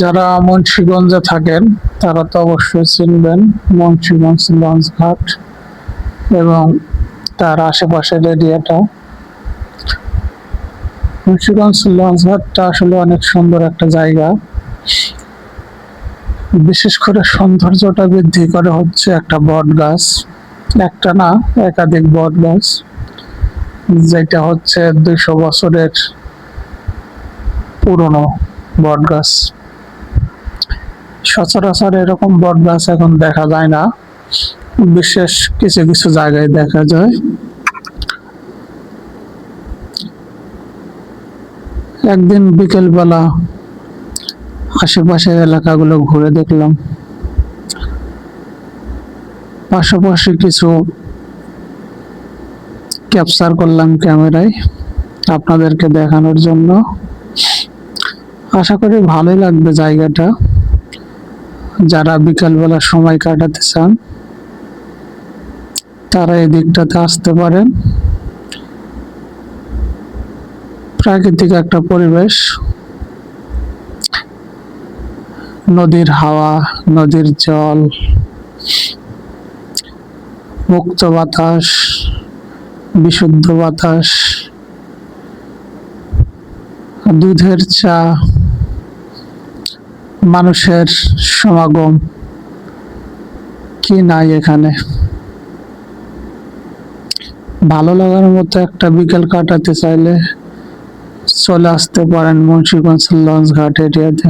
যারা মুন্সিগঞ্জে থাকেন তারা তো অবশ্যই চিনবেন মুন্সিগঞ্জ লঞ্চ ঘাট এবং তার আশেপাশের এরিয়াটা। মুন্সিগঞ্জ লঞ্চ ঘাটটা আসলে অনেক সুন্দর একটা জায়গা। বিশেষ করে সৌন্দর্যটা বৃদ্ধি করে হচ্ছে একটা বট গাছ, একটা না একাধিক বট গাছ, যেটা হচ্ছে 200 বছরের পুরনো বট গাছ। সচরাচর এরকম বট গাছ এখন দেখা যায় না, বিশেষ কিছু কিছু জায়গায় দেখা যায়। একদিন বিকেল বেলা আশেপাশের এলাকাগুলো ঘুরে দেখলাম, পাশাপাশি কিছু ক্যাপচার করলাম ক্যামেরায় আপনাদেরকে দেখানোর জন্য। আশা করি ভালোই লাগবে জায়গাটা। যারা বিকালবেলা সময় কাটাতে চান তারা এই দিকটাতে আসতে পারেন। প্রাকৃতিক একটা পরিবেশ, নদীর হাওয়া, নদীর জল, মুক্ত বাতাস, বিশুদ্ধ বাতাস, দুধের চা, মানুষের সমাগম, কি নাই এখানে। ভালো লাগার মতো একটা বিকেল কাটাতে চাইলে চলে আসতে পারেন মুন্সিগঞ্জ লঞ্চ ঘাট এরিয়াতে।